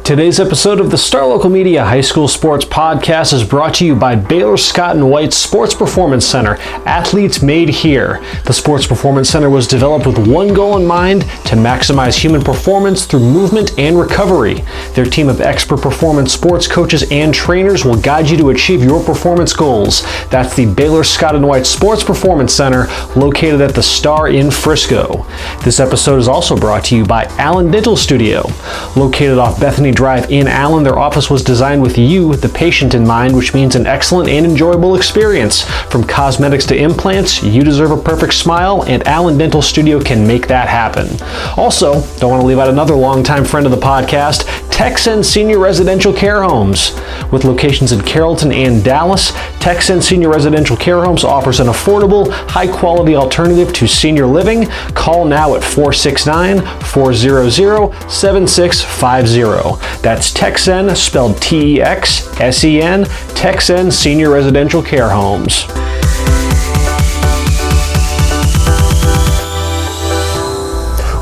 Today's episode of the Star Local Media High School Sports Podcast is brought to you by Baylor Scott & White Sports Performance Center, athletes made here. The Sports Performance Center was developed with one goal in mind: to maximize human performance through movement and recovery. Their team of expert performance sports coaches and trainers will guide you to achieve your performance goals. That's the Baylor Scott & White Sports Performance Center, located at the Star in Frisco. This episode is also brought to you by Allen Dental Studio. Located off Bethany Drive in Allen, their office was designed with you, the patient, in mind, which means an excellent and enjoyable experience. From cosmetics to implants, you deserve a perfect smile, and Allen Dental Studio can make that happen. Also, don't want to leave out another longtime friend of the podcast, Texan Senior Residential Care Homes. With locations in Carrollton and Dallas, Texan Senior Residential Care Homes offers an affordable, high-quality alternative to senior living. Call now at 469-400-7650. That's Texan, spelled T-E-X-S-E-N, Texan Senior Residential Care Homes.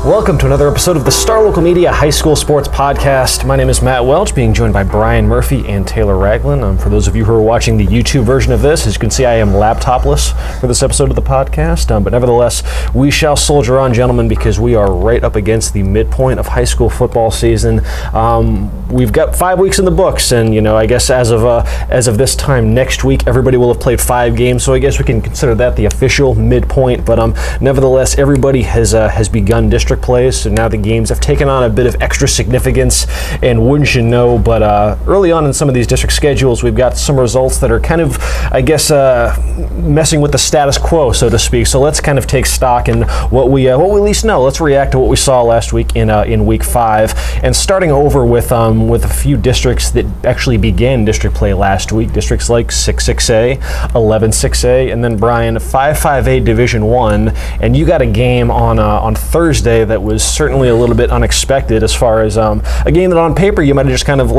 Welcome to another episode of the Star Local Media High School Sports Podcast. My name is Matt Welch, being joined by Brian Murphy and Taylor Raglin. For those of you who are watching the YouTube version of this, as you can see, I am laptopless for this episode of the podcast. But nevertheless, we shall soldier on, gentlemen, because we are right up against the midpoint of high school football season. We've got 5 weeks in the books, and I guess as of this time next week, everybody will have played 5 games. So I guess we can consider that the official midpoint. But nevertheless, everybody has begun district plays, so now the games have taken on a bit of extra significance, and wouldn't you know, but early on in some of these district schedules, we've got some results that are kind of, I guess, messing with the status quo, so to speak. So let's kind of take stock in what we at least know. Let's react to what we saw last week in week 5, and starting over with a few districts that actually began district play last week. Districts like 6-6A, 11-6A, and then Brian, 5-5A Division 1, and you got a game on Thursday that was certainly a little bit unexpected, as far as a game that on paper you might have just kind of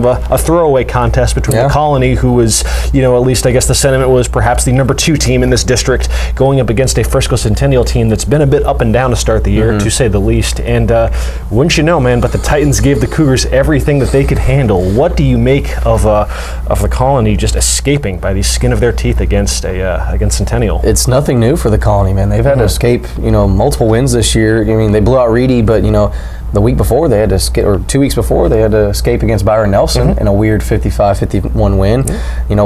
a throwaway contest between the Colony, who was, at least I guess the sentiment was perhaps the number 2 team in this district, going up against a Frisco Centennial team that's been a bit up and down to start the year, to say the least. And wouldn't you know, man, but the Titans gave the Cougars everything that they could handle. What do you make of the Colony just escaping by the skin of their teeth against Centennial? It's nothing new for the Colony, man. They've had to escape, multiple wins this year. They blew out Reedy, but the week before they had to escape, or 2 weeks before they had to escape against Byron Nelson in a weird 55-51 win.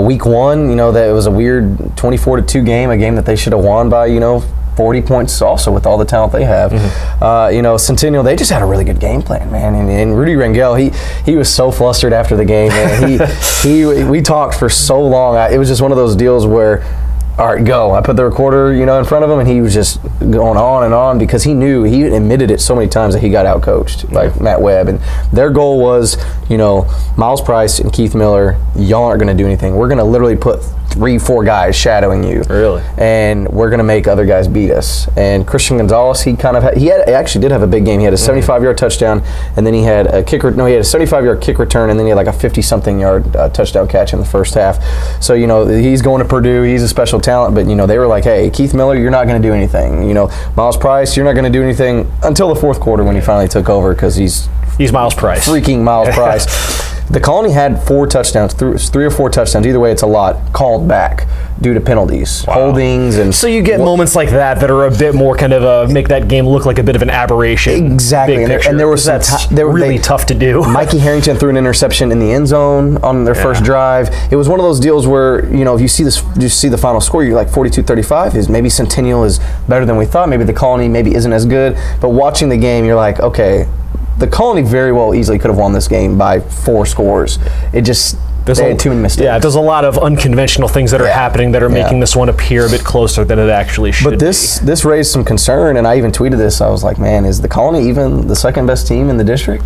Week 1, that it was a weird 24-2 game, a game that they should have won by 40 points also, with all the talent they have. Centennial, they just had a really good game plan, man. And Rudy Rangel, he was so flustered after the game, man. We talked for so long. It was just one of those deals where, all right, go. I put the recorder, in front of him, and he was just going on and on, because he knew, he admitted it so many times, that he got outcoached by Matt Webb. And their goal was, Miles Price and Keith Miller, y'all aren't going to do anything. We're going to literally put 3-4 guys shadowing you. Really? And we're going to make other guys beat us. And Christian Gonzalez, he actually did have a big game. He had a 75-yard touchdown, and then he had a 75-yard kick return, and then he had like a 50-something yard touchdown catch in the first half. So, he's going to Purdue. He's a special talent, but, they were like, hey, Keith Miller, you're not going to do anything. Miles Price, you're not going to do anything until the fourth quarter, when he finally took over, because he's Miles Price. Freaking Miles Price. The Colony had 4 touchdowns, 3 or 4 touchdowns, either way it's a lot, called back due to penalties, holdings. And so you get moments like that are a bit more kind of make that game look like a bit of an aberration. Exactly. And there was really tough to do. Mikey Harrington threw an interception in the end zone on their first drive. It was one of those deals where, if you see the final score, you're like 42-35, is maybe Centennial is better than we thought, maybe the Colony maybe isn't as good, but watching the game, you're like, okay, the Colony very well easily could have won this game by 4 scores. They had too many mistakes. Yeah, there's a lot of unconventional things that are happening that are making this one appear a bit closer than it actually should be. But this raised some concern, and I even tweeted this. I was like, man, is the Colony even the second best team in the district?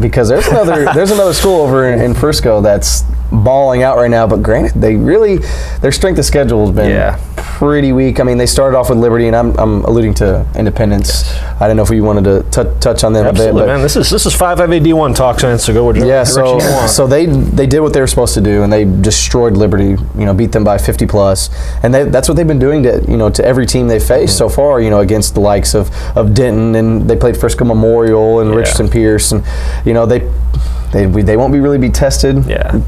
Because there's another school over in Frisco that's balling out right now. But granted, their strength of schedule has been pretty weak. I mean, they started off with Liberty, and I'm alluding to Independence. Yes. I don't know if you wanted to touch on them a bit. But man. This is 5A D1 talk, so go whichever direction you want. So they did what they were supposed to do, and they destroyed Liberty. Beat them by 50 plus, and that's what they've been doing to every team they faced so far. Against the likes of Denton, and they played Frisco Memorial and Richardson Pierce, and they won't really be tested.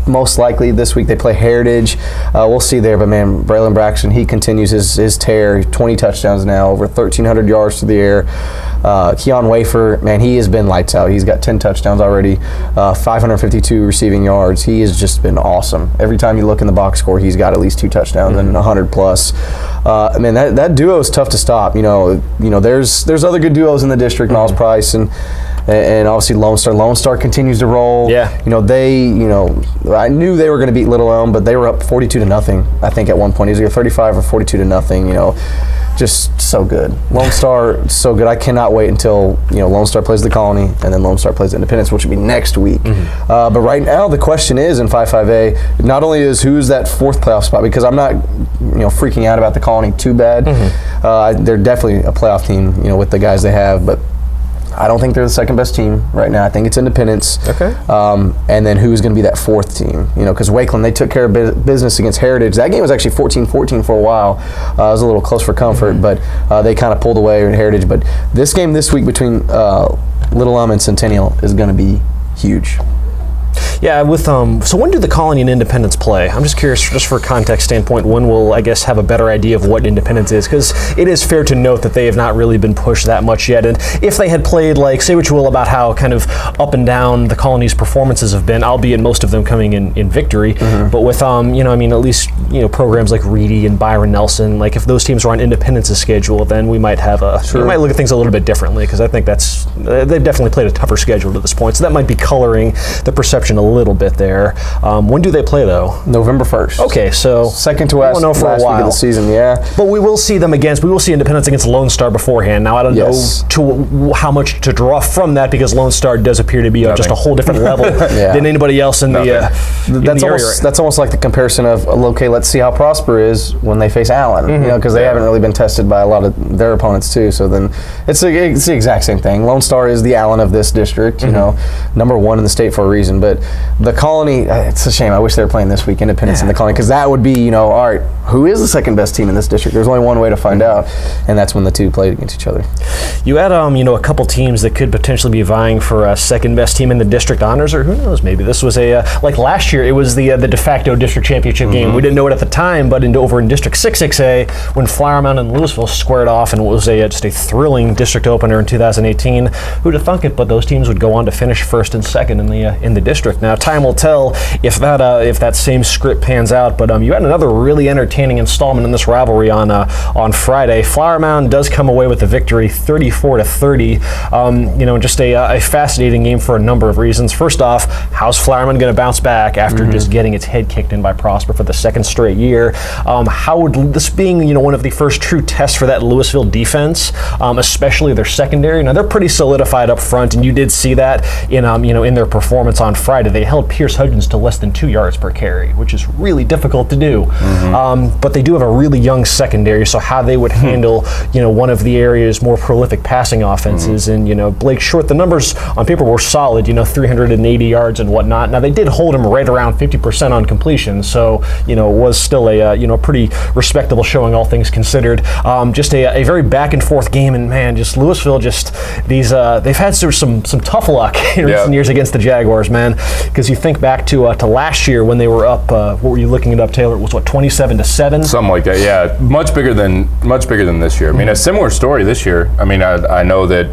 Most likely this week they play Heritage. We'll see there, but man, Braylon Braxton, he continues his tear. 20 touchdowns now, over 1,300 yards through the air. Keon Wafer, man, he has been lights out. He's got 10 touchdowns already, 552 receiving yards. He has just been awesome. Every time you look in the box score, he's got at least 2 touchdowns and 100 plus. Man, that duo is tough to stop. There's other good duos in the district, Miles Price and obviously Lone Star. Lone Star continues to roll. I knew they were going to beat Little Elm, but they were up 42-0. I think at one point it was either 35 or 42-0. Just so good. Lone Star, so good. I cannot wait until Lone Star plays the Colony and then Lone Star plays Independence, which will be next week. But right now the question is in 5A, not only is who's that 4th playoff spot, because I'm not freaking out about the Colony too bad. They're definitely a playoff team with the guys they have, but I don't think they're the second best team right now. I think it's Independence. Okay. And then who's going to be that 4th team? Because Wakeland, they took care of business against Heritage. That game was actually 14-14 for a while. It was a little close for comfort, but they kind of pulled away in Heritage. But this game this week between Little Elm and Centennial is going to be huge. Yeah, so when do the Colony and Independence play? I'm just curious, just for a context standpoint, when we'll, I guess, have a better idea of what Independence is, because it is fair to note that they have not really been pushed that much yet. And if they had played, say what you will about how kind of up and down the Colony's performances have been, albeit most of them coming in victory, but with, at least, programs like Reedy and Byron Nelson, if those teams were on Independence's schedule, then we might have we might look at things a little bit differently, because I think they've definitely played a tougher schedule to this point, so that might be coloring the perception a little bit there. When do they play, though? November 1st. Okay, so second to last week of the season, But we will see Independence against Lone Star beforehand. Now, I don't know how much to draw from that, because Lone Star does appear to be just a whole different level than anybody else in the area. That's almost like the comparison of, okay, let's see how Prosper is when they face Allen, because they haven't really been tested by a lot of their opponents, too. So then it's the exact same thing. Lone Star is the Allen of this district, number 1 in the state for a reason. But the Colony, it's a shame. I wish they were playing this week, Independence and the Colony, because that would be, all right, who is the second best team in this district? There's only one way to find out, and that's when the two played against each other. You had, a couple teams that could potentially be vying for a second best team in the district honors, or who knows, maybe this was like last year, it was the de facto district championship game. We didn't know it at the time, but over in District 6A, when Flower Mound and Lewisville squared off, and it was just a thrilling district opener in 2018, who'd have thunk it, but those teams would go on to finish 1st and 2nd in the district. Now, time will tell if that same script pans out, but you had another really entertaining installment in this rivalry on Friday. Flower Mound does come away with the victory, 34-30. Just a fascinating game for a number of reasons. First off, how's Flower Mound going to bounce back after just getting its head kicked in by Prosper for the 2nd straight year? How would this being one of the first true tests for that Lewisville defense, especially their secondary? Now they're pretty solidified up front, and you did see that in their performance on Friday. They held Pierce Hudgens to less than 2 yards per carry, which is really difficult to do. But they do have a really young secondary, so how they would handle one of the area's more prolific passing offenses, and Blake Short, the numbers on paper were solid, 380 yards and whatnot. Now they did hold him right around 50% on completion, so it was still a pretty respectable showing, all things considered. Just a very back and forth game, and man, just Lewisville, they've had some tough luck in recent years against the Jaguars, man, because you think back to last year when they were up, what were you looking it up, Taylor? It was 27-7? Something like that, yeah. Much bigger than this year. I mean, a similar story this year. I mean, I know that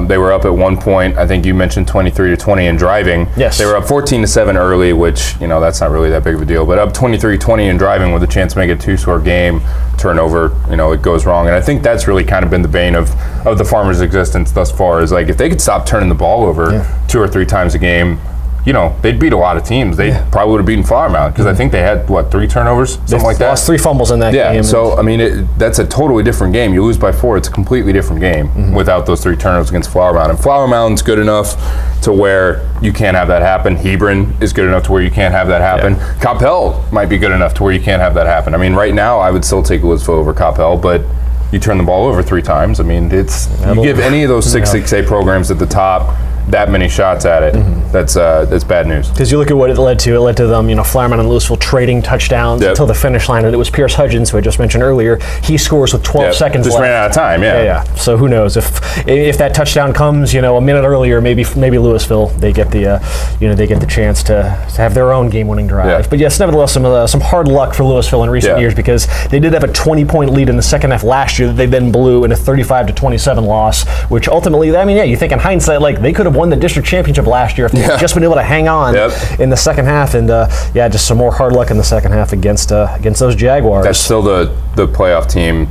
they were up at one point, I think you mentioned 23-20 in driving. Yes. They were up 14-7 early, which, that's not really that big of a deal, but up 23-20 in driving with a chance to make it a 2-score game, turnover, it goes wrong. And I think that's really kind of been the bane of the Farmers' existence thus far, is if they could stop turning the ball over 2 or 3 times a game, they'd beat a lot of teams. They probably would have beaten Flower Mound because I think they had, 3 turnovers? Something like that? Lost 3 fumbles in that game. Yeah, so, I mean, that's a totally different game. You lose by 4, it's a completely different game without those 3 turnovers against Flower Mound. And Flower Mound's good enough to where you can't have that happen. Hebron is good enough to where you can't have that happen. Yeah. Coppell might be good enough to where you can't have that happen. I mean, right now, I would still take Lewisville over Coppell, but you turn the ball over 3 times. I mean, you give any of those 6A programs at the top that many shots at it, that's bad news. Because you look at what it led to. It led to them, Flower Mound and Lewisville trading touchdowns until the finish line, and it was Pierce Hudgens, who I just mentioned earlier. He scores with 12 seconds just left. Ran out of time, Yeah. So who knows if that touchdown comes, a minute earlier, maybe Lewisville they get the chance to have their own game-winning drive. Yeah. But yes, nevertheless, some hard luck for Lewisville in recent years because they did have a 20-point lead in the second half last year that they then blew in a 35-27 loss, which ultimately, you think in hindsight, they could have won the district championship last year if they had just been able to hang on in the second half, and just some more hard luck in the second half against those Jaguars. That's still the playoff team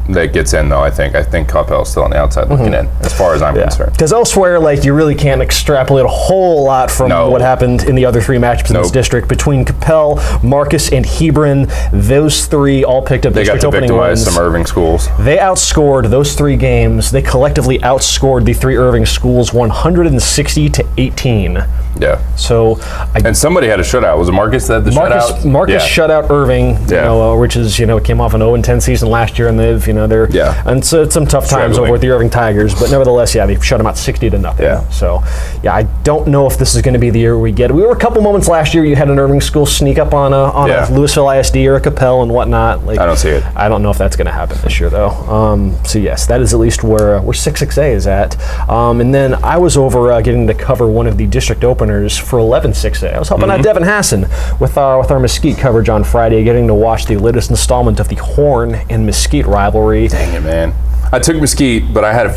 that gets in, though. I think Coppell's still on the outside looking in, as far as I'm concerned. Because elsewhere, you really can't extrapolate a whole lot from what happened in the other 3 matchups in this district between Coppell, Marcus, and Hebron. Those 3 all picked up district opening wins. They got to victimize some Irving schools. They outscored those 3 games. They collectively outscored the 3 Irving schools 160-18. Yeah. So, and somebody had a shutout. Was it Marcus that had the shutout? Marcus shut out Irving, which is came off an 0-10 season last year, and they've and so it's some tough times over with the Irving Tigers. But nevertheless, they shut them out 60-0. Yeah. So, I don't know if this is going to be the year we get. We were a couple moments last year. You had an Irving school sneak up on a Lewisville ISD or a Coppell and whatnot. I don't see it. I don't know if that's going to happen this year, though. So yes, that is at least where 6-6A is at. And then I was over getting to cover one of the district openers for 11-6A. I was helping out Devin Hassan with our Mesquite coverage on Friday, getting to watch the latest installment of the Horn and Mesquite rivalry. Dang it, man. I took Mesquite, but I had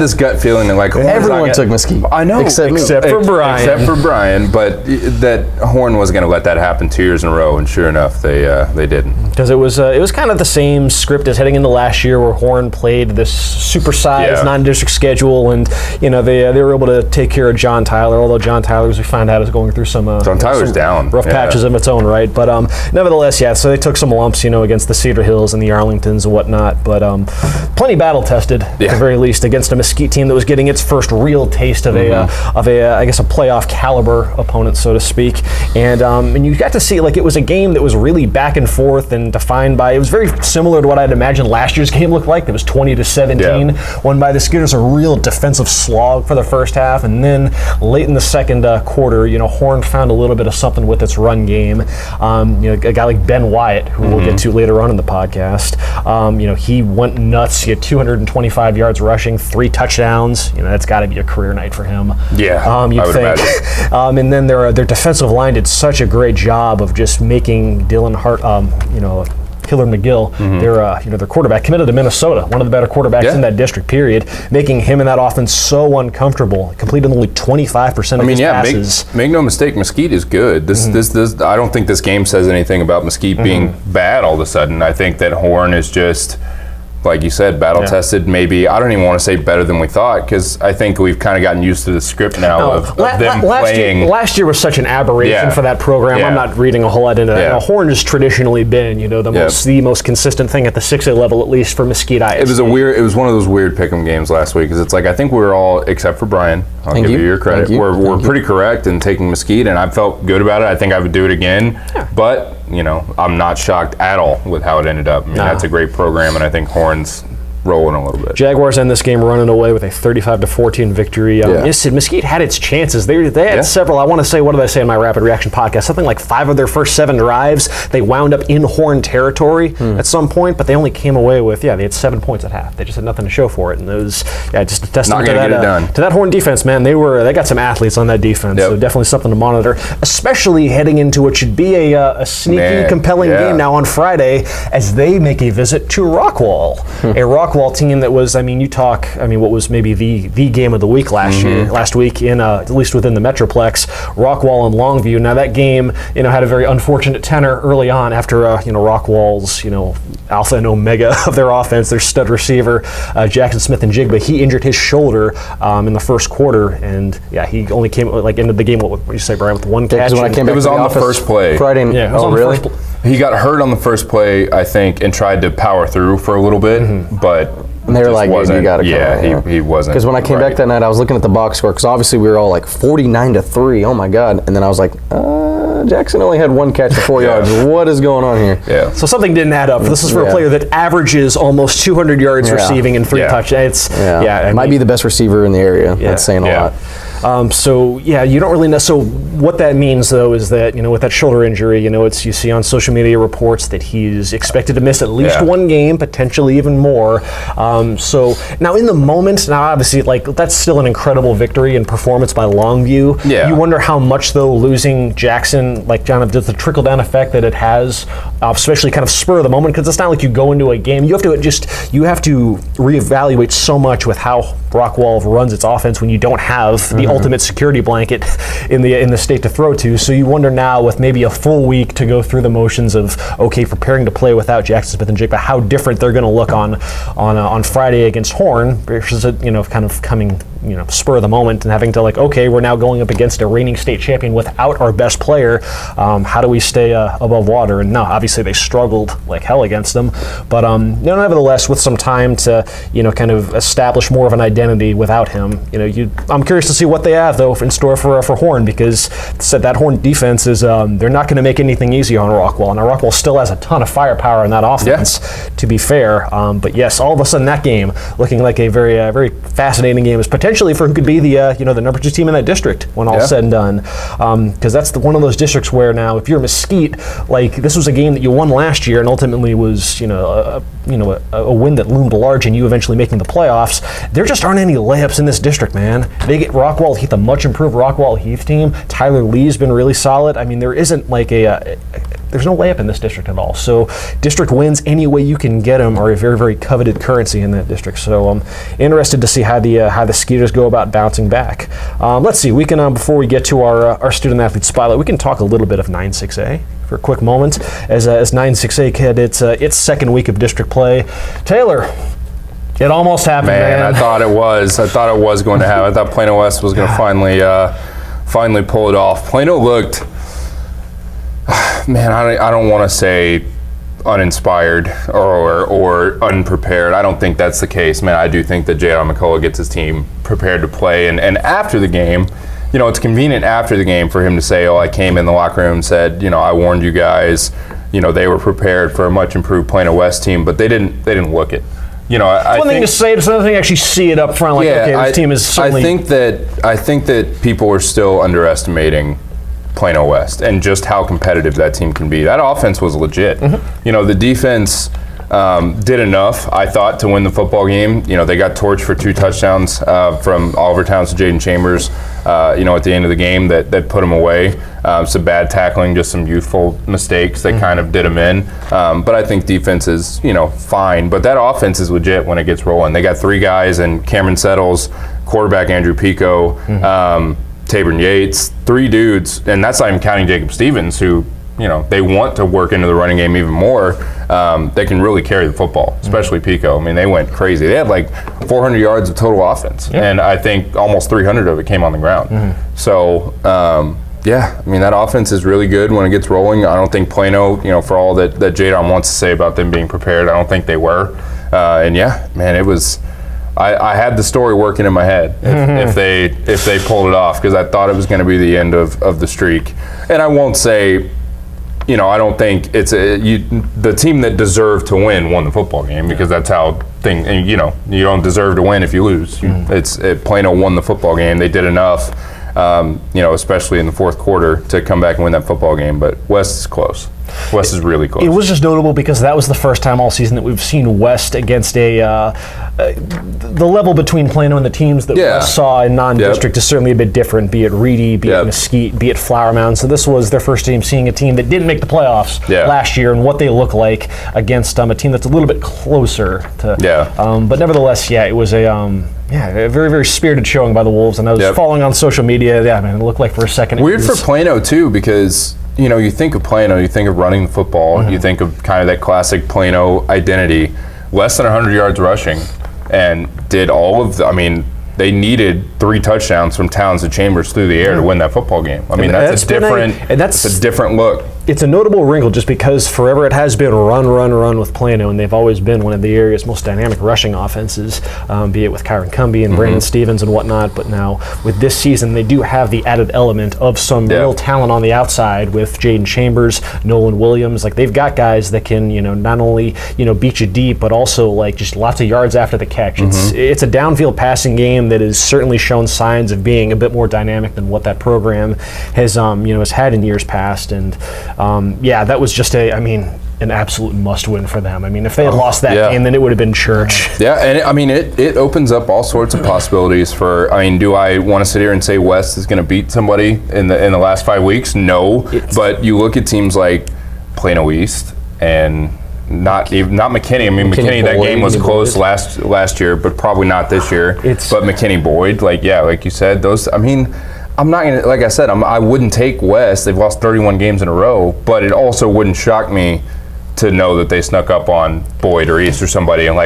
this gut feeling that everyone took Mesquite. I know, except for Bryan. Except for Bryan, but that Horn wasn't going to let that happen 2 years in a row, and sure enough, they didn't. Because it was kind of the same script as heading into last year, where Horn played this supersized non-district schedule, and they were able to take care of John Tyler. Although John Tyler, as we found out, is going through some Tyler's down rough patches of its own right. But nevertheless, so they took some lumps, against the Cedar Hills and the Arlingtons and whatnot. But plenty battle tested at the very least against a Mesquite team that was getting its first real taste of a I guess a playoff caliber opponent, so to speak. And you got to see it was a game that was really back and forth and defined by, it was very similar to what I'd imagined last year's game looked like. It was 20-17, won by the Scooters, a real defensive slog for the first half, and then late in the second quarter, Horn found a little bit of something with its run game. A guy like Ben Wyatt, who we'll get to later on in the podcast, he went nuts. He had 225 yards rushing, 3 touchdowns. That's got to be a career night for him. Yeah, I would imagine. And then their defensive line did such a great job of just making Dylan Hart, Hiller McGill, their quarterback, committed to Minnesota, one of the better quarterbacks in that district, period, making him in that offense so uncomfortable, completed only 25% of his passes. Make no mistake, Mesquite is good. This I don't think this game says anything about Mesquite being bad all of a sudden. I think that Horn is just, like you said, battle tested. Maybe, I don't even want to say better than we thought, because I think we've kind of gotten used to the script now of them playing. Last year was such an aberration for that program. I'm not reading a whole lot into that. Horn has traditionally been, the most consistent thing at the 6A level, at least for Mesquite ISD. It was one of those weird pick'em games last week, because it's I think we were all, except for Bryan, I'll give you your credit. We're pretty correct in taking Mesquite, and I felt good about it. I think I would do it again, but I'm not shocked at all with how it ended up. That's a great program, and I think Horn's rolling a little bit. Jaguars end this game running away with a 35-14 victory. Mesquite had its chances. They had several. I want to say, what did I say in my Rapid Reaction podcast? Something like 5 of their first 7 drives, they wound up in Horn territory at some point, but they only came away with, they had 7 points at half. They just had nothing to show for it. And it was just a testament to that Horn defense, man. They got some athletes on that defense, so definitely something to monitor, especially heading into what should be a sneaky, compelling game now on Friday, as they make a visit to Rockwall. A Rockwall Rockwall team that was, what was maybe the game of the week last week in at least within the Metroplex, Rockwall and Longview. Now that game, had a very unfortunate tenor early on after, Rockwall's, alpha and omega of their offense, their stud receiver, Jackson Smith-Njigba, he injured his shoulder in the first quarter, and he only came ended the game. What would you say, Brian, with one catch? When I came back it was on the first play. Friday. Yeah, oh, really? He got hurt on the first play, I think, and tried to power through for a little bit, but and they were like, "Dude, you got to come on." He wasn't. Because when I came back that night, I was looking at the box score, because obviously we were all like 49-3. Oh my God! And then I was like, Jackson only had one catch for 4 yards. What is going on here? Yeah. So something didn't add up. This is for a player that averages almost 200 yards receiving and 3 touchdowns. It might be the best receiver in the area. That's saying a lot. You don't really know. So what that means, though, is that, with that shoulder injury, you see on social media reports that he's expected to miss at least one game, potentially even more. So now in the moment, obviously, that's still an incredible victory and performance by Longview. Yeah. You wonder how much, though, losing Jackson, does the trickle-down effect that it has, especially kind of spur of the moment, because it's not like you go into a game. You have to reevaluate so much with how Rockwall runs its offense when you don't have the ultimate security blanket in the state to throw to. So you wonder now, with maybe a full week to go through the motions of preparing to play without Jackson Smith-Njigba, how different they're going to look on Friday against Horn versus kind of coming spur of the moment and having to we're now going up against a reigning state champion without our best player. How do we stay above water? And no, obviously they struggled like hell against them, but nevertheless, with some time to kind of establish more of an identity without him, I'm curious to see what they have though in store for Horn, because that Horn defense is they're not going to make anything easy on Rockwall. Now Rockwall still has a ton of firepower in that offense, to be fair. But yes, all of a sudden that game looking like a very fascinating game is potentially for who could be the the number 2 team in that district when all said and done, because that's one of those districts where now if you're Mesquite, this was a game that you won last year and ultimately was a win that loomed large and you eventually making the playoffs. There just aren't any layups in this district, man. They get Rockwall Heath, a much improved Rockwall Heath team. Tyler Lee's been really solid. There isn't there's no layup in this district at all. So district wins any way you can get them are a very, very coveted currency in that district. So I'm interested to see how the Skeeters go about bouncing back. Let's see. We can before we get to our student athlete spotlight, we can talk a little bit of 9-6A for a quick moment as 9-6A had its second week of district play. Taylor, it almost happened, man. I thought it was going to happen. I thought Plano West was going to finally pull it off. Plano looked, man, I don't want to say uninspired or unprepared. I don't think that's the case, man. I do think that J.R. McCullough gets his team prepared to play, and after the game, it's convenient after the game for him to say, I came in the locker room and said, I warned you guys, they were prepared for a much improved Plano West team, but they didn't look it. It's one thing to say it, it's another thing to actually see it up front. This team is certainly. I think that people are still underestimating Plano West and just how competitive that team can be. That offense was legit. The defense did enough, I thought, to win the football game. They got torched for 2 touchdowns from Oliver Towns to Jaden Chambers. At the end of the game that put them away. Some bad tackling, just some youthful mistakes that kind of did them in. But I think defense is, fine. But that offense is legit when it gets rolling. They got 3 guys, and Cameron Settles, quarterback Andrew Pico, Tabor Yates, 3 dudes, and that's not even counting Jacob Stevens, who, they want to work into the running game even more. They can really carry the football, especially Pico. They went crazy. They had 400 yards of total offense, and I think almost 300 of it came on the ground. So, that offense is really good when it gets rolling. I don't think Plano, for all that J-Dom wants to say about them being prepared, I don't think they were. It was. I had the story working in my head if they pulled it off, because I thought it was going to be the end of the streak. And I won't say, I don't think it's the team that deserved to win won the football game, because that's how things. You don't deserve to win if you lose. Plano won the football game. They did enough, especially in the fourth quarter, to come back and win that football game. But West is close. West is really close. It was just notable because that was the first time all season that we've seen West against the level between Plano and the teams that West saw in non-district is certainly a bit different, be it Reedy, be it Mesquite, be it Flower Mound. So this was their first time seeing a team that didn't make the playoffs last year and what they look like against a team that's a little bit closer to. But nevertheless, it was a very, very spirited showing by the Wolves, and I was following on social media. Yeah, man, it looked like for a second. Weird for Plano too, because you think of Plano, you think of running the football, you think of kind of that classic Plano identity. Less than 100 yards rushing, and did all of they needed 3 touchdowns from Towns and Chambers through the air to win that football game. That's a different look. It's a notable wrinkle just because forever it has been run with Plano, and they've always been one of the area's most dynamic rushing offenses, be it with Kyron Cumbie and Brandon Stevens and whatnot. But now with this season, they do have the added element of some real talent on the outside with Jaden Chambers, Nolan Williams. Like, they've got guys that can, not only, beat you deep, but also just lots of yards after the catch. It's a downfield passing game that has certainly shown signs of being a bit more dynamic than what that program has, has had in years past. And that was just an absolute must-win for them. If they had lost that game, then it would have been church. And it opens up all sorts of possibilities for. Do I want to sit here and say West is going to beat somebody in the last 5 weeks? No, but you look at teams like Plano East and not McKinney. McKinney, that game was close last year, but probably not this year. But McKinney Boyd, like you said, those. I'm not gonna, like I said, I wouldn't take West. They've lost 31 games in a row, but it also wouldn't shock me to know that they snuck up on Boyd or East or somebody and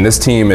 this team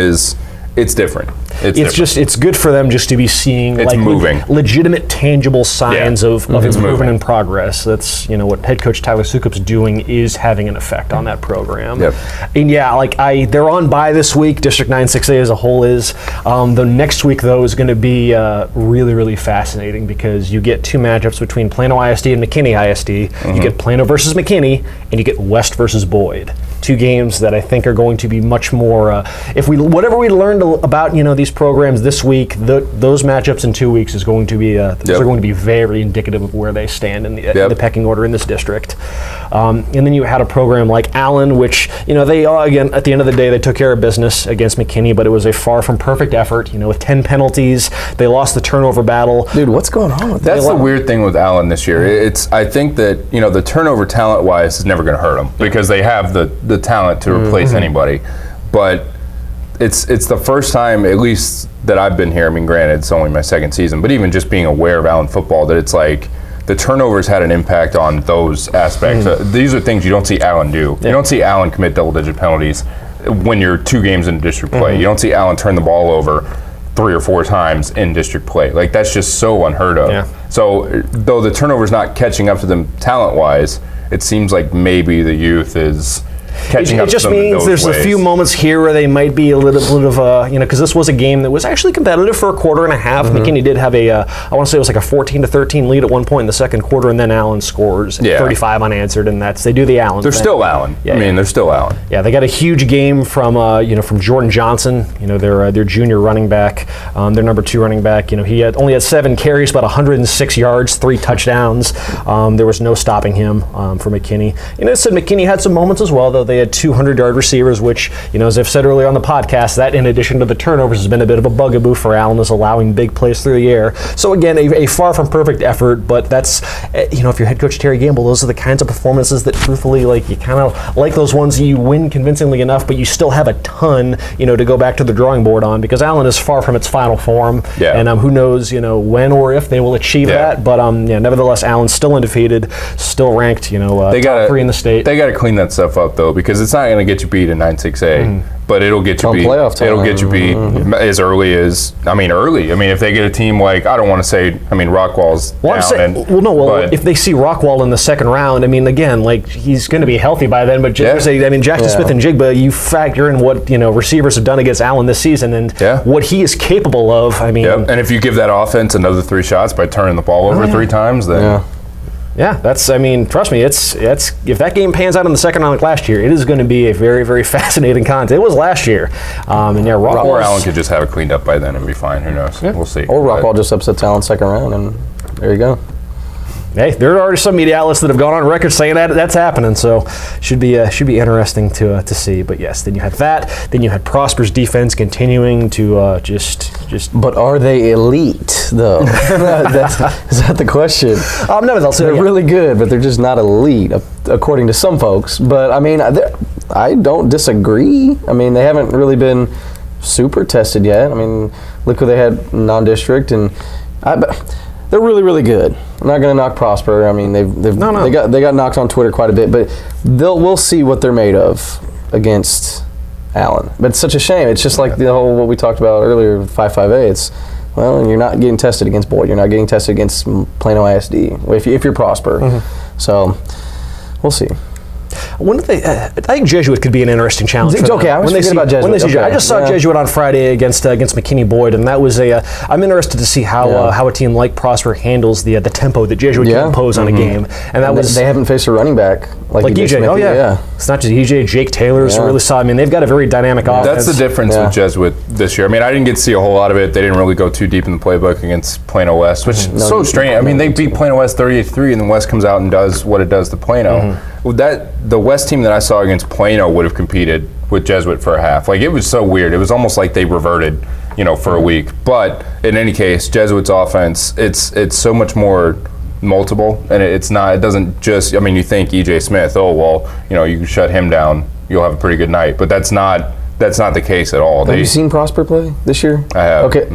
it's different. It's good for them just to be seeing moving. Legitimate, tangible signs of improvement and progress. That's what head coach Tyler Sukup's doing is having an effect on that program. And they're on bye this week. District 9 6A as a whole is. The next week though is going to be really, really fascinating because you get 2 matchups between Plano ISD and McKinney ISD. You get Plano versus McKinney, and you get West versus Boyd. 2 games that I think are going to be much more. Whatever we learned about these programs this week, those matchups in 2 weeks is going to be those are going to be very indicative of where they stand in the pecking order in this district. And then you had a program like Allen, which they again at the end of the day they took care of business against McKinney, but it was a far from perfect effort. With 10 penalties, they lost the turnover battle. Dude, what's going on with that? That's the weird thing with Allen this year. I think that the turnover talent wise is never going to hurt them because they have the talent to replace anybody, but it's the first time, at least that I've been here. Granted, it's only my 2nd season, but even just being aware of Allen football, that it's like the turnovers had an impact on those aspects. These are things you don't see Allen do. You don't see Allen commit double-digit penalties when you're 2 games in district play. You don't see Allen turn the ball over 3 or 4 times in district play. That's just so unheard of. So though the turnover's not catching up to them talent-wise, it seems like maybe the youth is catching up. It just to them means there's ways. A few moments here where they might be a little bit of because this was a game that was actually competitive for a quarter and a half. McKinney did have I want to say it was like a 14-13 lead at one point in the second quarter, and then Allen scores 35 unanswered, and they do the Allen. They're still Allen. They're still Allen. Yeah, they got a huge game from from Jordan Johnson. Their junior running back, their number 2 running back. He only had 7 carries, about 106 yards, 3 touchdowns. There was no stopping him for McKinney. I said McKinney had some moments as well, though. They had 200-yard receivers, which, as I've said earlier on the podcast, that in addition to the turnovers has been a bit of a bugaboo for Allen, is allowing big plays through the air. So again, a far from perfect effort, but that's, if you're head coach Terry Gamble, those are the kinds of performances that truthfully, you kind of like those ones you win convincingly enough, but you still have a ton, to go back to the drawing board on, because Allen is far from its final form, and who knows, when or if they will achieve that, but nevertheless, Allen's still undefeated, still ranked, top 3 in the state. They got to clean that stuff up, though, because it's not going to get you beat in 9-6A, but it'll get you beat. It'll get you beat as early as early. If they get a team like, I don't want to say, Rockwall's down. If they see Rockwall in the second round, again, he's going to be healthy by then. But Jackson Smith and Jigba, you factor in what receivers have done against Allen this season and what he is capable of. And if you give that offense another 3 shots by turning the ball over 3 times, then. Yeah, that's. Trust me, it's if that game pans out in the second round like last year, it is going to be a very, very fascinating contest. It was last year, or Allen could just have it cleaned up by then and be fine. Who knows? We'll see. Or Rockwall just upsets Allen second round, and there you go. Hey, there are already some media outlets that have gone on record saying that that's happening, so should be interesting to see. But yes, then you had that. Then you had Prosper's defense continuing to just. But are they elite though? Is that the question? No, they're really good, but they're just not elite, according to some folks. But I mean, I don't disagree. I mean, they haven't really been super tested yet. I mean, look who they had non-district, and they're really, really good. I'm not going to knock Prosper. I mean, they got knocked on Twitter quite a bit, but we'll see what they're made of against Allen. But it's such a shame. It's just like the whole what we talked about earlier with 5-5A. It's you're not getting tested against Boyd. You're not getting tested against Plano ISD if you're Prosper. Mm-hmm. So we'll see. I think Jesuit could be an interesting challenge. Okay, I was thinking about Jesuit. I just saw Jesuit on Friday against McKinney Boyd, and that was I'm interested to see how a team like Prosper handles the tempo that Jesuit can impose on a game. And they haven't faced a running back like EJ. Smith. Oh yeah, it's not just EJ. Jake Taylor's really solid. I mean, they've got a very dynamic offense. That's the difference with Jesuit this year. I mean, I didn't get to see a whole lot of it. They didn't really go too deep in the playbook against Plano West, which is so strange. I mean, they beat Plano West 38-3, and then West comes out and does what it does to Plano. Well, the West team that I saw against Plano would have competed with Jesuit for a half. Like, it was so weird. It was almost like they reverted, for a week. But in any case, Jesuit's offense, it's so much more multiple, and it doesn't just. I mean, you think EJ Smith, you can shut him down, you'll have a pretty good night. But that's not the case at all. Have you seen Prosper play this year? I have. Okay.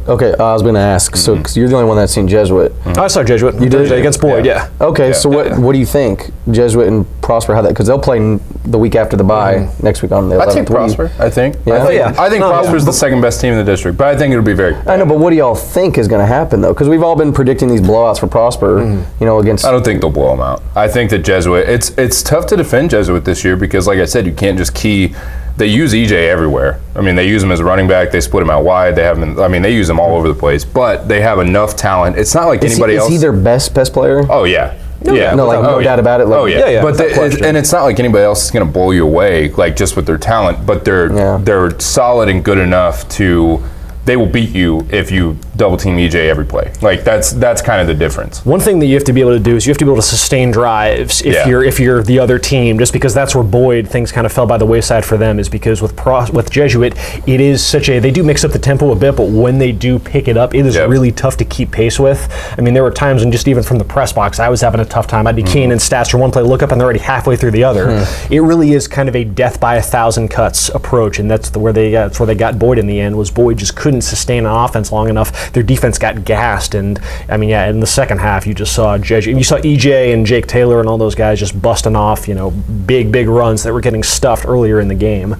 Okay. I was going to ask. So, cause you're the only one that's seen Jesuit. I saw Jesuit. You did against Boyd. Yeah. Okay. So what do you think? Jesuit and Prosper, how that? Because they'll play the week after the bye next week on the 11th. I think Prosper. I think. Yeah. I think Prosper's the second best team in the district, but I think it'll be very. I know, but what do y'all think is going to happen though? Because we've all been predicting these blowouts for Prosper. Against. I don't think they'll blow them out. I think that Jesuit. It's tough to defend Jesuit this year because, like I said, you can't just key. They use EJ everywhere. I mean, they use him as a running back. They split him out wide. They have him. They use him all over the place. But they have enough talent. It's not like anybody else. Is he their best player? Oh yeah. No doubt about it. But and it's not like anybody else is going to blow you away, like just with their talent. But they're solid and good enough to. They will beat you if you double team EJ every play. Like that's kind of the difference. One thing that you have to be able to do is you have to be able to sustain drives if you're the other team. Just because that's where Boyd things kind of fell by the wayside for them is because with Jesuit it is they do mix up the tempo a bit, but when they do pick it up, it is really tough to keep pace with. I mean, there were times when just even from the press box, I was having a tough time. I'd be keying in stats for one play, look up, and they're already halfway through the other. It really is kind of a death by 1,000 cuts approach, and that's where they got Boyd in the end. Was Boyd just couldn't sustain an offense long enough. Their defense got gassed, and in the second half you just saw you saw EJ and Jake Taylor and all those guys just busting off, big runs that were getting stuffed earlier in the game.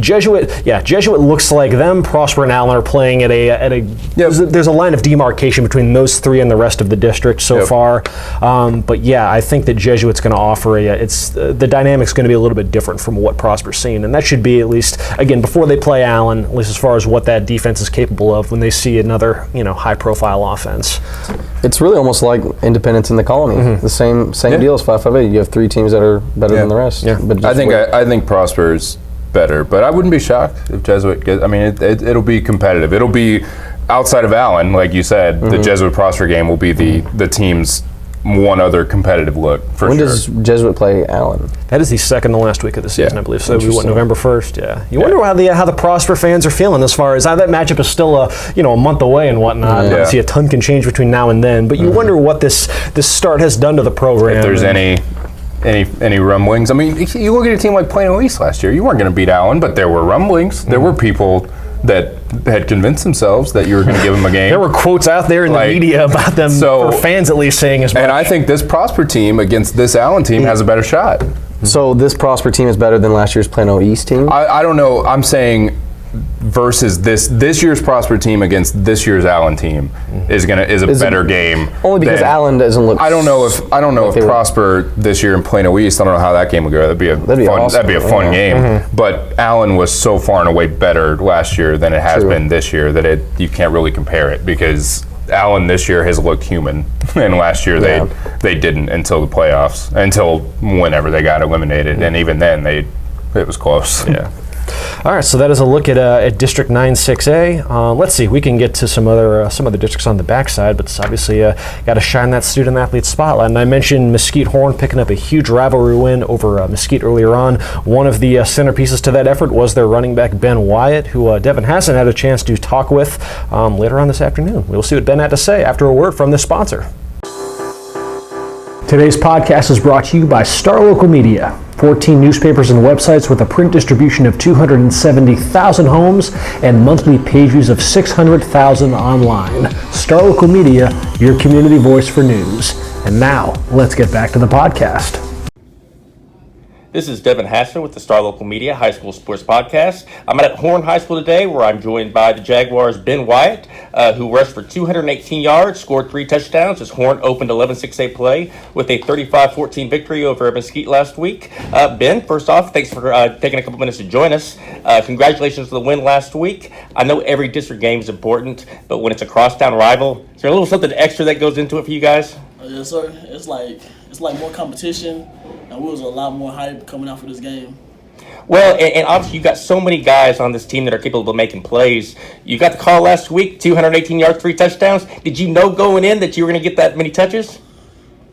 Jesuit looks like them. Prosper and Allen are playing at a. There's a line of demarcation between those three and the rest of the district so far. I think that Jesuit's going to offer the dynamic's going to be a little bit different from what Prosper's seen, and that should be at least again before they play Allen, at least as far as what that defense is capable of when they see another high-profile offense. It's really almost like Independence in the Colony. The same deal as 5-5A. You have three teams that are better than the rest. Yeah. But I think Prosper's better, but I wouldn't be shocked if Jesuit gets. I mean, it'll be competitive. It'll be outside of Allen, like you said. The Jesuit Prosper game will be the team's one other competitive look for when does Jesuit play Allen? That is the second to last week of the season, I believe. So we went November 1st. Yeah. You wonder how the Prosper fans are feeling as far as that matchup is still a month away and whatnot. Obviously, a ton can change between now and then, but you wonder what this start has done to the program. If there's any rumblings. I mean, you look at a team like Plano East last year. You weren't going to beat Allen, but there were rumblings. There were people that had convinced themselves that you were going to give them a game. There were quotes out there in the media about them, for fans at least, saying as much. And I think this Prosper team against this Allen team has a better shot. So this Prosper team is better than last year's Plano East team? I don't know. I'm saying versus this year's Prosper team against this year's Allen team is a better game. Only because Allen doesn't look. I don't know if Prosper this year in Plano East. I don't know how that game will go. That'd be a fun game. But Allen was so far and away better last year than it has been this year that you can't really compare it because Allen this year has looked human, and last year they didn't until the playoffs, until whenever they got eliminated, and even then it was close. Yeah. All right, so that is a look at District 9-6A. Let's see, we can get to some other districts on the backside, but it's obviously got to shine that student-athlete spotlight. And I mentioned Mesquite Horn picking up a huge rivalry win over Mesquite earlier on. One of the centerpieces to that effort was their running back, Ben Wyatt, who Devin hasn't had a chance to talk with later on this afternoon. We'll see what Ben had to say after a word from this sponsor. Today's podcast is brought to you by Star Local Media. 14 newspapers and websites with a print distribution of 270,000 homes and monthly page views of 600,000 online. Star Local Media, your community voice for news. And now, let's get back to the podcast. This is Devin Hassner with the Star Local Media High School Sports Podcast. I'm at Horn High School today, where I'm joined by the Jaguars' Ben Wyatt, who rushed for 218 yards, scored 3 touchdowns as Horn opened 11-6A play with a 35-14 victory over Mesquite last week. Ben, first off, thanks for taking a couple minutes to join us. Congratulations on the win last week. I know every district game is important, but when it's a crosstown rival, is there a little something extra that goes into it for you guys? Yes, sir. It's like more competition, and we was a lot more hype coming out for this game. Well, and obviously you've got so many guys on this team that are capable of making plays. You got the call last week, 218 yards, 3 touchdowns. Did you know going in that you were going to get that many touches?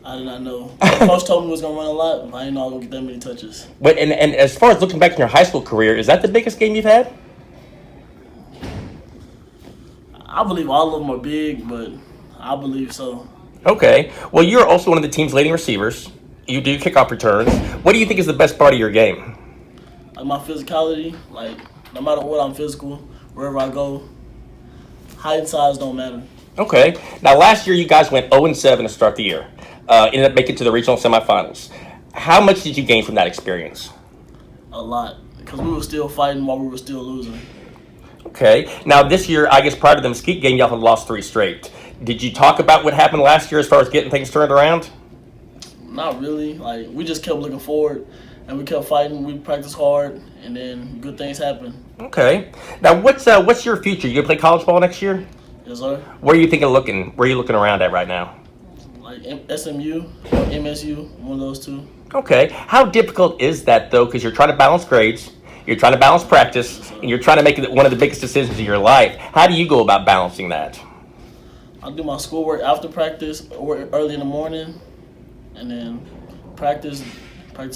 I did not know. Coach told me we was going to run a lot, but I didn't know I was going to get that many touches. But and as far as looking back in your high school career, is that the biggest game you've had? I believe all of them are big, but I believe so. Okay. Well, you're also one of the team's leading receivers. You do kickoff returns. What do you think is the best part of your game? Like my physicality, like no matter what, I'm physical. Wherever I go, height and size don't matter. Okay. Now, last year you guys went 0-7 to start the year. Ended up making it to the regional semifinals. How much did you gain from that experience? A lot, because we were still fighting while we were still losing. Okay. Now, this year, I guess prior to the Mesquite game, y'all had lost 3 straight. Did you talk about what happened last year as far as getting things turned around? Not really. Like, we just kept looking forward, and we kept fighting. We practiced hard, and then good things happened. Okay. Now, what's your future? You gonna play college ball next year? Yes, sir. Where are you thinking of looking? Where are you looking around at right now? Like SMU or MSU, one of those two. Okay. How difficult is that, though? Because you're trying to balance grades, you're trying to balance practice, and you're trying to make it one of the biggest decisions of your life. How do you go about balancing that? I do my schoolwork after practice or early in the morning, and then practice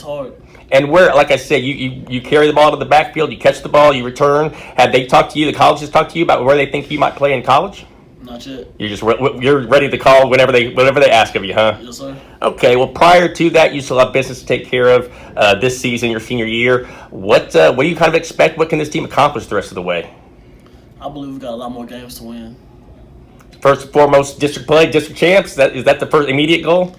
hard. And where, like I said, you carry the ball to the backfield, you catch the ball, you return. Have they talked to you, the colleges talked to you about where they think you might play in college? Not yet. You're ready to call whenever they ask of you, huh? Yes, sir. Okay, well, prior to that, you still have business to take care of this season, your senior year. What do you kind of expect? What can this team accomplish the rest of the way? I believe we've got a lot more games to win. First and foremost, district play, district champs. Is that the first immediate goal?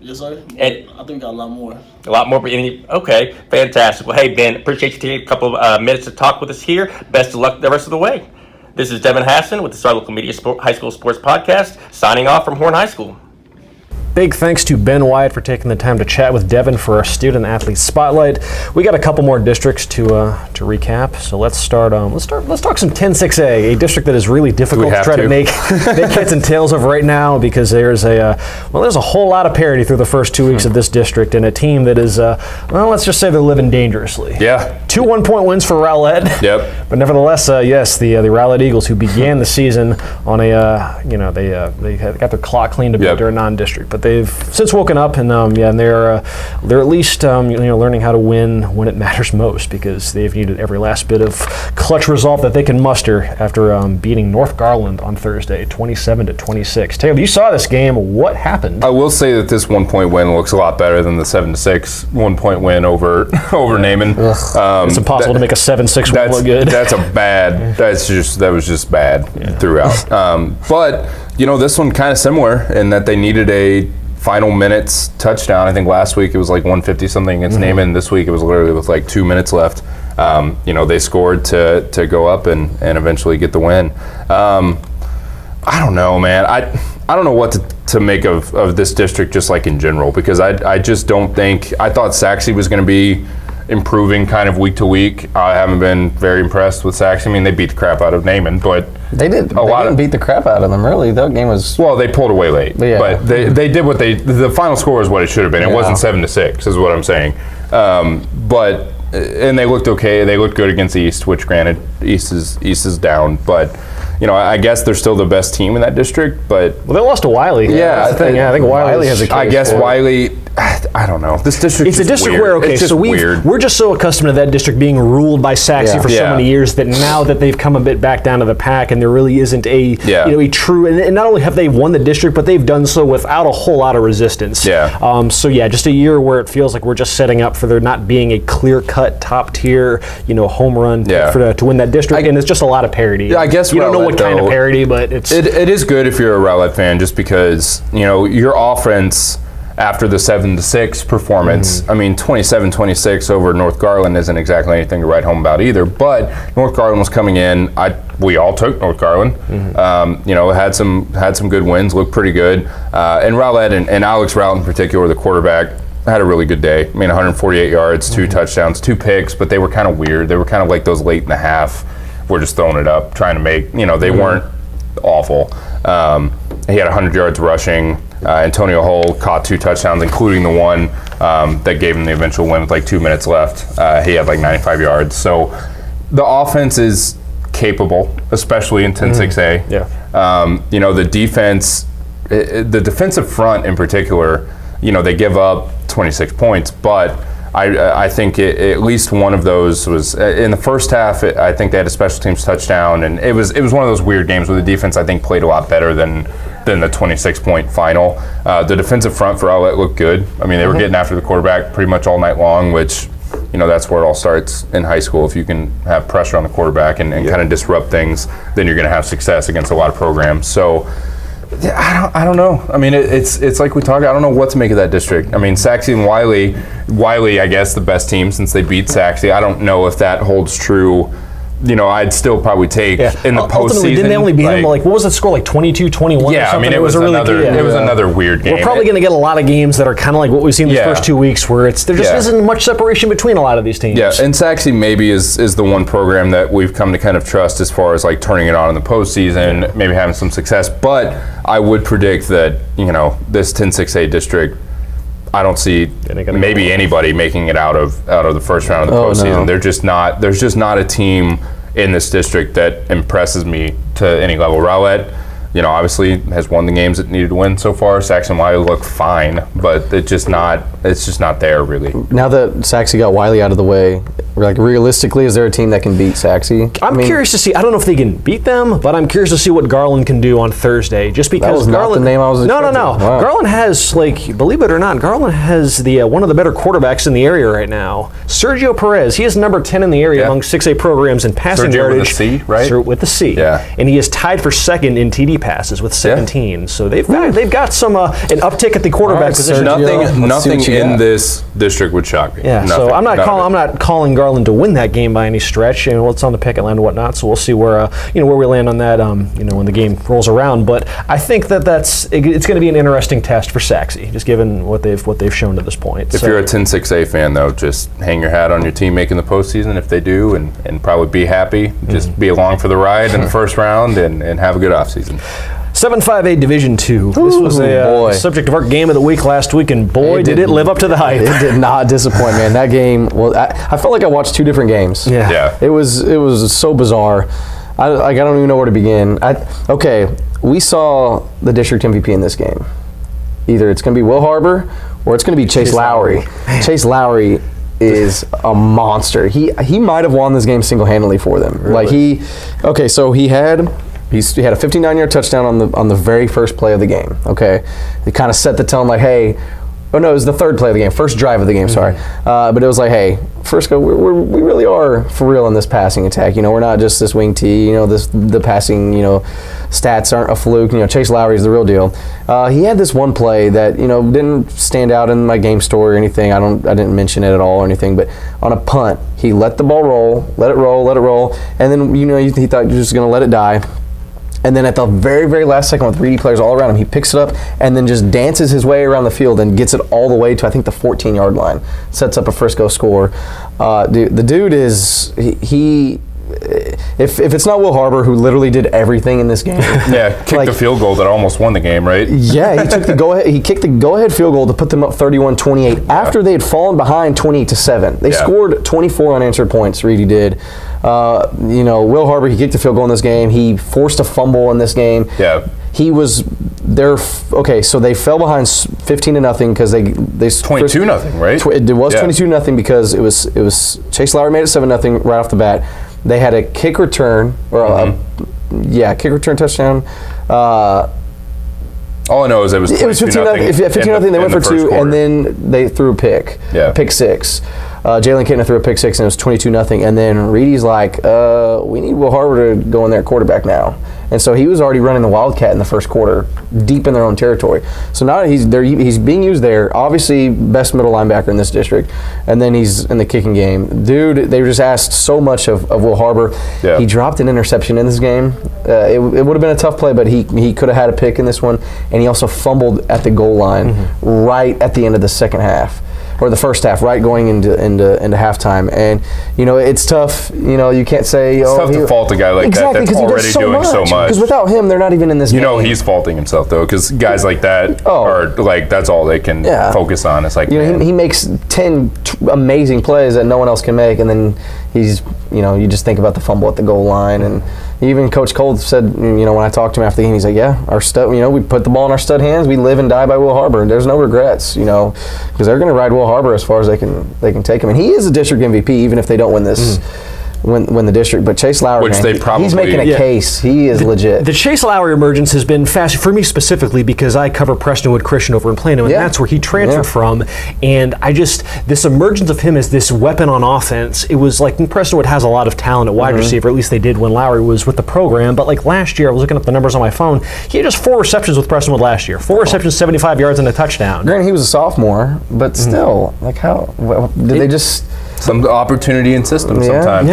Yes, sir. And I think we got a lot more. A lot more. Okay, fantastic. Well, hey, Ben, appreciate you taking a couple of minutes to talk with us here. Best of luck the rest of the way. This is Devin Hassen with the Star Local Media High School Sports Podcast, signing off from Horn High School. Big thanks to Ben Wyatt for taking the time to chat with Devin for our student athlete spotlight. We got a couple more districts to recap, so let's start. Let's talk some 10-6A, a district that is really difficult to try to make heads and tails of right now because there's a whole lot of parity through the first 2 weeks of this district, and a team that is let's just say they're living dangerously. Yeah. 2 1-point wins for Rowlett. Yep. But nevertheless, yes, the Rowlett Eagles, who began the season on they got their clock cleaned a bit during non-district, but they've since woken up and they're at least learning how to win when it matters most because they've needed every last bit of clutch result that they can muster after beating North Garland on Thursday, 27-26. Taylor, you saw this game. What happened? I will say that this 1-point win looks a lot better than the 7-6 1-point win over Naaman. It's impossible to make a 7-6 win look good. That was just bad throughout. But this one kind of similar in that they needed a final minutes touchdown. I think last week it was like 150 something against Naaman. This week it was literally with like 2 minutes left. They scored to go up and eventually get the win. I don't know, man. I don't know what to make of this district just like in general because I just don't think – I thought Sachse was going to be improving kind of week to week. I haven't been very impressed with Sachse. I mean, they beat the crap out of Naaman, but they didn't beat the crap out of them, really. That game was... Well, they pulled away late, but they did what the final score is what it should have been. It wasn't 7-6 is what I'm saying. But and they looked okay. They looked good against East, which granted East is down, but I guess they're still the best team in that district. But they lost to Wiley. Yeah, I think Wiley has a case. I guess Wiley. I don't know. This district. It's a district weird. where so we're just so accustomed to that district being ruled by Sachse for so many years that now that they've come a bit back down to the pack and there really isn't a a true, and not only have they won the district, but they've done so without a whole lot of resistance. Yeah. Just a year where it feels like we're just setting up for there not being a clear-cut top tier home run to win that district, and it's just a lot of parity. Yeah, I guess you don't know what kind of parity, but it is good if you're a Rowlett fan, just because your offense. After the 7-6 performance, 27-26 over North Garland isn't exactly anything to write home about either. But North Garland was coming in. We all took North Garland. Had some good wins, looked pretty good. And Rowlett and Alex Rowlett in particular, the quarterback, had a really good day. 148 yards, 2 touchdowns, 2 picks, but they were kind of weird. They were kind of like those late in the half. We're just throwing it up, trying to make. They weren't awful. He had 100 yards rushing. Antonio Hull caught 2 touchdowns, including the one that gave him the eventual win with like 2 minutes left. He had like 95 yards. So the offense is capable, especially in 10-6A. The defense, the defensive front in particular, they give up 26 points, but I think at least one of those was in the first half. I think they had a special teams touchdown, and it was one of those weird games where the defense I think played a lot better than the 26-point final. The defensive front for Rowlett looked good. They were getting after the quarterback pretty much all night long, which that's where it all starts in high school. If you can have pressure on the quarterback and kind of disrupt things, then you're going to have success against a lot of programs. So. I don't know. It's like we talked. I don't know what to make of that district. Sachse and Wiley. Wiley, I guess, the best team since they beat Sachse. I don't know if that holds true. I'd still probably take in the postseason. Ultimately, didn't they only beat them what was the score, like 22-21? Yeah, or something? it was another weird game. We're probably going to get a lot of games that are kind of like what we've seen these first 2 weeks, where there just isn't much separation between a lot of these teams. Yeah, and Sachse maybe is the one program that we've come to kind of trust as far as like turning it on in the postseason, maybe having some success. But I would predict that this 10-6A district, I don't see maybe anybody making it out of the first round of the postseason. No. There's just not a team in this district that impresses me to any level. Rowlett, obviously has won the games it needed to win so far. Sachse and Wiley look fine, but it's just not there really. Now that Sachse got Wiley out of the way, realistically, is there a team that can beat Sachse? I'm curious to see. I don't know if they can beat them, but I'm curious to see what Garland can do on Thursday. Just because that was Garland, not the name I was expecting. No. Wow. Garland has, believe it or not, Garland has the one of the better quarterbacks in the area right now. Sergio Perez. He is number 10 in the area among 6A programs in passing yardage. With a C, right? With a C. Yeah. And he is tied for second in TD passes with 17. Yeah. So they've got some an uptick at the quarterback position. Nothing in this district would shock me. Yeah. So I'm not calling Garland to win that game by any stretch. It's on the picket line and whatnot. So we'll see where where we land on that. When the game rolls around. But I think it's going to be an interesting test for Sachse, just given what they've shown to this point. If you're a 10-6A fan, though, just hang your hat on your team making the postseason if they do, and probably be happy. Just be along for the ride in the first round and have a good offseason. 7-5A Division II. This was a subject of our game of the week last week, and boy, did it live up to the hype. It did not disappoint, man. That game, I felt like I watched 2 different games. Yeah. It was so bizarre. I don't even know where to begin. We saw the district MVP in this game. Either it's going to be Will Harbor or it's going to be Chase Lowry. Chase Lowry is a monster. He might have won this game single-handedly for them. Really? He had a 59-yard touchdown on the very first play of the game. Okay, it kind of set the tone like, hey. Oh no, it was the third play of the game, first drive of the game. Sorry, but it was like, hey, Frisco, we really are for real in this passing attack. We're not just this wing T. The passing, stats aren't a fluke. Chase Lowry is the real deal. He had this one play that didn't stand out in my game story or anything. I didn't mention it at all or anything. But on a punt, he let the ball roll, let it roll, and then he thought he was just gonna let it die. And then at the very, very last second, with Reedy players all around him, he picks it up and then just dances his way around the field and gets it all the way to, I think, the 14-yard line. Sets up a Frisco score. The dude is, he if it's not Will Harbor, who literally did everything in this game. Yeah, kicked the field goal that almost won the game, right? Yeah, he took the go-ahead. He kicked the go-ahead field goal to put them up 31-28 after they had fallen behind 28-7. They scored 24 unanswered points. Reedy did. Will Harbor, he kicked the field goal in this game. He forced a fumble in this game. Yeah. He was there. Okay, so they fell behind 15-0 because they 22-0, right? It was 22-0 because it was Chase Lowry made it 7-0 right off the bat. They had a kick return kick return touchdown. All I know is it was 15-0. 15-0. They went for 2, and then they threw a pick. Yeah. Pick 6. Jalen Kittner threw a pick 6, and it was 22-0. And then Reedy's like, we need Will Harbor to go in there quarterback now. And so he was already running the Wildcat in the first quarter, deep in their own territory. So now he's being used there. Obviously, best middle linebacker in this district. And then he's in the kicking game. Dude, they just asked so much of Will Harbor. Yeah. He dropped an interception in this game. It would have been a tough play, but he could have had a pick in this one. And he also fumbled at the goal line right at the end of the second half. Or the first half, right, going into halftime. And, it's tough. You can't say... It's tough to fault a guy like that that's already doing so much. Because without him, they're not even in this game. He's faulting himself, though, because guys like that are, that's all they can focus on. It's like, he makes 10 amazing plays that no one else can make, and then he's, you just think about the fumble at the goal line. And even Coach Cole said, when I talked to him after the game, he's like, our stud, we put the ball in our stud hands. We live and die by Will Harbor. There's no regrets, because they're going to ride Will Harbor as far as they can take him. And he is a district MVP, even if they don't win this. Win the district, but Chase Lowry, he's making a case. He is legit. The Chase Lowry emergence has been fast for me specifically because I cover Prestonwood Christian over in Plano, and that's where he transferred from. And this emergence of him as this weapon on offense, it was like Prestonwood has a lot of talent at wide receiver, at least they did when Lowry was with the program. But like last year, I was looking up the numbers on my phone, he had just 4 receptions with Prestonwood last year. 4 receptions, 75 yards, and a touchdown. Granted, he was a sophomore, but still, did they just... Some opportunity in systems sometimes.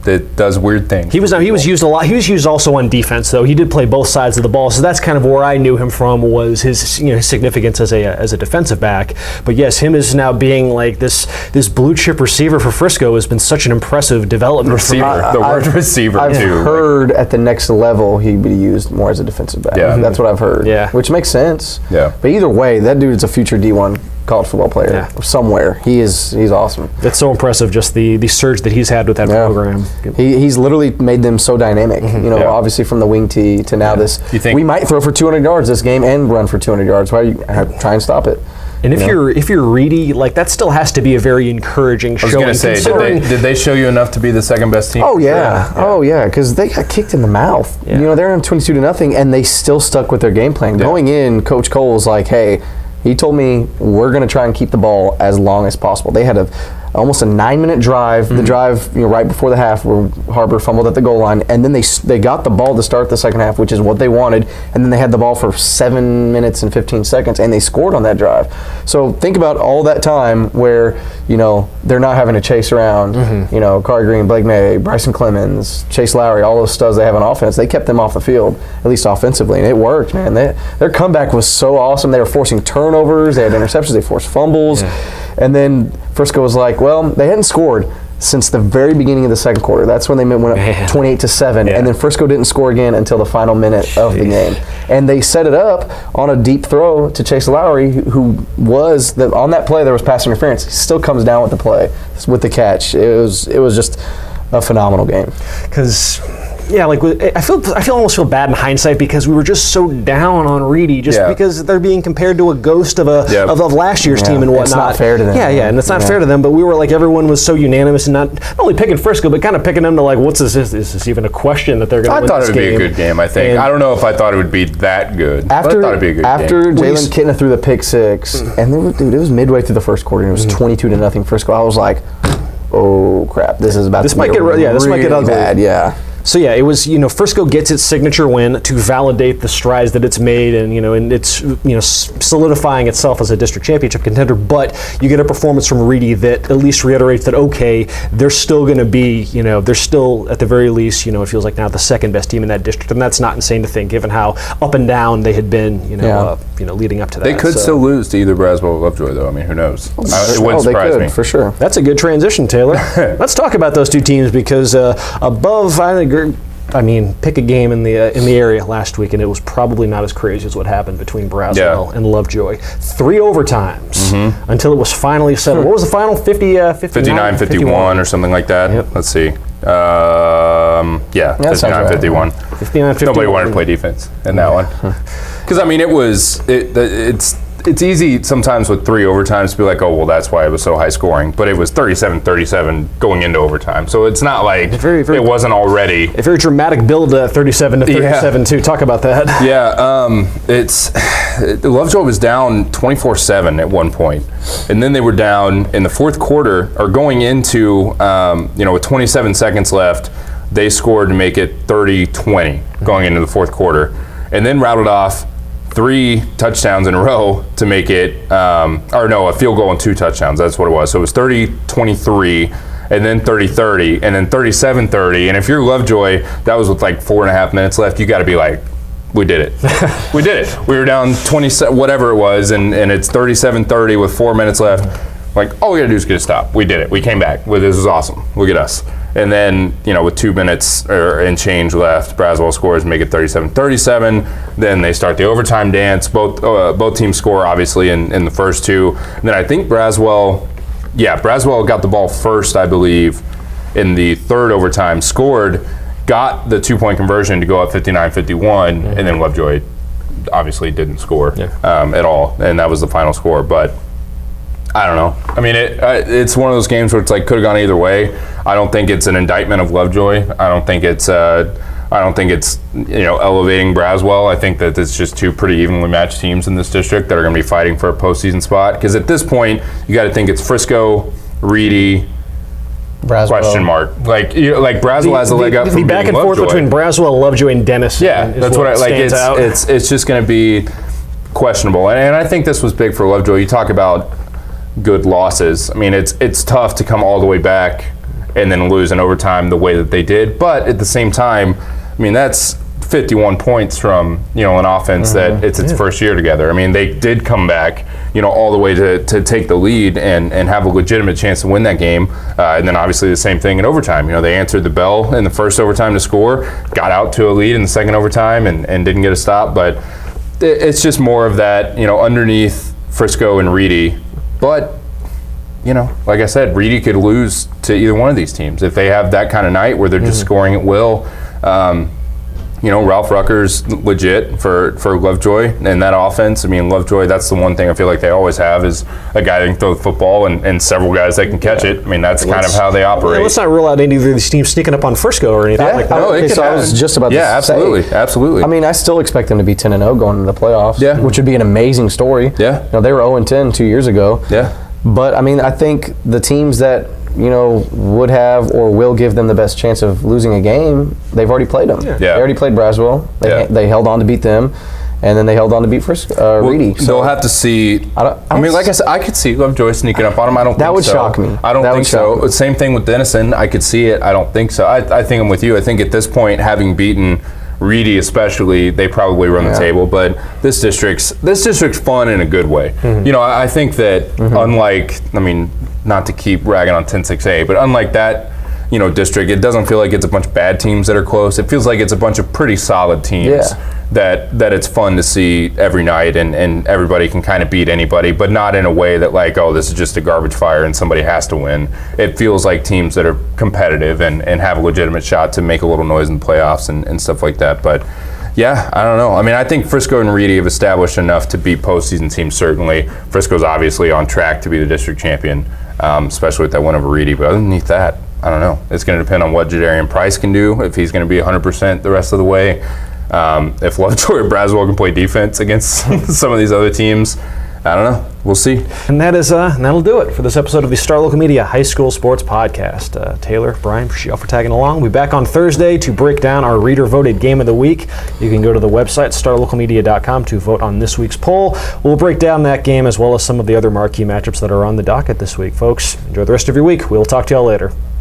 It does weird things. He was used a lot. He was used also on defense, though. He did play both sides of the ball, so that's kind of where I knew him from, was his significance as a defensive back. But yes, him is now being like this blue chip receiver for Frisco has been such an impressive development. Receiver, the word receiver I've too. Heard at the next level he'd be used more as a defensive back. Yeah. That's what I've heard. Yeah, which makes sense. Yeah, but either way, that dude is a future D1 college football player somewhere. He's awesome. It's so impressive, just the surge that he's had with that program. He's literally made them so dynamic. Obviously from the wing tee to now this. We might throw for 200 yards this game and run for 200 yards. Why try and stop it? And if you're Reedy, that still has to be a very encouraging showing. I was going to say, did they show you enough to be the second best team? Oh yeah, because they got kicked in the mouth. Yeah. They're in 22-0, and they still stuck with their game plan. Going in, Coach Cole was like, hey. He told me we're going to try and keep the ball as long as possible. They had almost a 9-minute drive. The drive, right before the half, where Harbor fumbled at the goal line, and then they got the ball to start the second half, which is what they wanted. And then they had the ball for 7 minutes and 15 seconds, and they scored on that drive. So think about all that time where they're not having to chase around. Carr Green, Blake May, Bryson Clemens, Chase Lowry, all those studs they have on offense. They kept them off the field, at least offensively, and it worked, man. Their comeback was so awesome. They were forcing turnovers, they had interceptions, they forced fumbles, and then Frisco was like, well, they hadn't scored since the very beginning of the second quarter. That's when they went up 28-7, and then Frisco didn't score again until the final minute of the game. And they set it up on a deep throw to Chase Lowry, who was on that play. There was pass interference. He still comes down with the play, with the catch. It was just a phenomenal game. Because. Yeah, I almost feel bad in hindsight because we were just so down on Reedy because they're being compared to a ghost of last year's team and whatnot. It's not fair to them. And it's not fair to them. But we were everyone was so unanimous and not only picking Frisco, but kind of picking them to what's this? Is this even a question that they're going to win this game? I thought it would be a good game. I think. I don't know if I thought it would be that good. But I thought it'd be a good game. After Jalen Kittner threw the pick 6, and it was midway through the first quarter, and it was 22-0 Frisco. I was like, oh crap, this might get ugly. Bad. Yeah. So yeah, it was, Frisco gets its signature win to validate the strides that it's made, and it's solidifying itself as a district championship contender. But you get a performance from Reedy that at least reiterates that they're still going to be, they're still at the very least, it feels like now the second best team in that district, and that's not insane to think given how up and down they had been, leading up to that. They could still lose to either Braswell or Lovejoy, though. I mean, who knows? It wouldn't surprise me for sure. That's a good transition, Taylor. Let's talk about those two teams because above, pick a game in the area last week, and it was probably not as crazy as what happened between Braswell and Lovejoy. 3 overtimes until it was finally settled. What was the final? 59-51 or something like that. Yep. Let's see. 59-51. 59-51. Nobody wanted to play defense in that one. Because it's easy sometimes with 3 overtimes to be like, oh, well, that's why it was so high scoring. But it was 37-37 going into overtime. So it's not like it wasn't already. A very dramatic build, 37-37 too. Talk about that. Yeah, Lovejoy was down 24-7 at one point. And then they were down in the fourth quarter, or going into, with 27 seconds left, they scored to make it 30-20 going into the fourth quarter. And then rattled off 3 touchdowns in a row to make it, a field goal and 2 touchdowns. That's what it was. So it was 30-23, and then 30-30, and then 37-30. And if you're Lovejoy, that was with like 4.5 minutes left. You got to be like, we did it. We did it. We were down 20, whatever it was, and it's 37-30 with 4 minutes left. Like, all we got to do is get a stop. We did it. We came back. This is awesome. Look at us. And then, with 2 minutes and change left, Braswell scores, make it 37-37. Then they start the overtime dance. Both teams score, obviously, in the first 2. And then I think Braswell got the ball first, I believe, in the third overtime, scored, got the 2-point conversion to go up 59-51, and then Lovejoy obviously didn't score at all. And that was the final score. But I don't know. I mean, it's one of those games where it's like could have gone either way. I don't think it's an indictment of Lovejoy. I don't think it's elevating Braswell. I think that it's just 2 pretty evenly matched teams in this district that are going to be fighting for a postseason spot. Because at this point, you got to think it's Frisco, Reedy, Braswell. Question mark. Like Braswell has a leg up. The back and forth between Braswell, Lovejoy, and Denison. Yeah, that's what I like. It's just going to be questionable, and I think this was big for Lovejoy. You talk about good losses. I mean, it's tough to come all the way back and then lose in overtime the way that they did. But at the same time, I mean, that's 51 points from an offense that it's its first year together. I mean, they did come back, all the way to take the lead and have a legitimate chance to win that game. And then obviously the same thing in overtime. They answered the bell in the first overtime to score, got out to a lead in the second overtime and didn't get a stop. But it's just more of that, underneath Frisco and Reedy. But, like I said, Reedy could lose to either one of these teams if they have that kind of night where they're just scoring at will. Ralph Rucker's legit for Lovejoy and that offense. I mean, Lovejoy, that's the one thing I feel like they always have is a guy that can throw the football and several guys that can catch it. I mean, that's kind of how they operate. Let's not rule out any of these teams sneaking up on Frisco or anything like that. No, it could I was just about to say. Absolutely. I mean, I still expect them to be 10-0 going into the playoffs, which would be an amazing story. Yeah. They were 0-10 2 years ago. Yeah. But, I mean, I think the teams that, would have or will give them the best chance of losing a game, they've already played them. Yeah. They already played Braswell. They held on to beat them, and then they held on to beat Reedy. So they'll have to see. I mean, like I said, I could see Lovejoy sneaking up on them. I don't think so. That would shock me. I don't think so. Same thing with Denison. I could see it. I don't think so. I think I'm with you. I think at this point, having beaten Reedy especially, they probably run the table. But this district's fun in a good way. I think that unlike, not to keep ragging on 10-6A, but unlike that, district, it doesn't feel like it's a bunch of bad teams that are close. It feels like it's a bunch of pretty solid teams that it's fun to see every night, and everybody can kind of beat anybody, but not in a way that like, oh, this is just a garbage fire and somebody has to win. It feels like teams that are competitive and have a legitimate shot to make a little noise in the playoffs and stuff like that. But yeah, I don't know. I mean, I think Frisco and Reedy have established enough to be postseason teams, certainly. Frisco's obviously on track to be the district champion, especially with that win over Reedy. But underneath that, I don't know. It's going to depend on what Jadarian Price can do, if he's going to be 100% the rest of the way. If Lovejoy or Braswell can play defense against some of these other teams, I don't know. We'll see. And that'll do it for this episode of the Star Local Media High School Sports Podcast. Taylor, Brian, appreciate y'all for tagging along. We'll be back on Thursday to break down our reader-voted Game of the Week. You can go to the website, starlocalmedia.com, to vote on this week's poll. We'll break down that game as well as some of the other marquee matchups that are on the docket this week. Folks, enjoy the rest of your week. We'll talk to y'all later.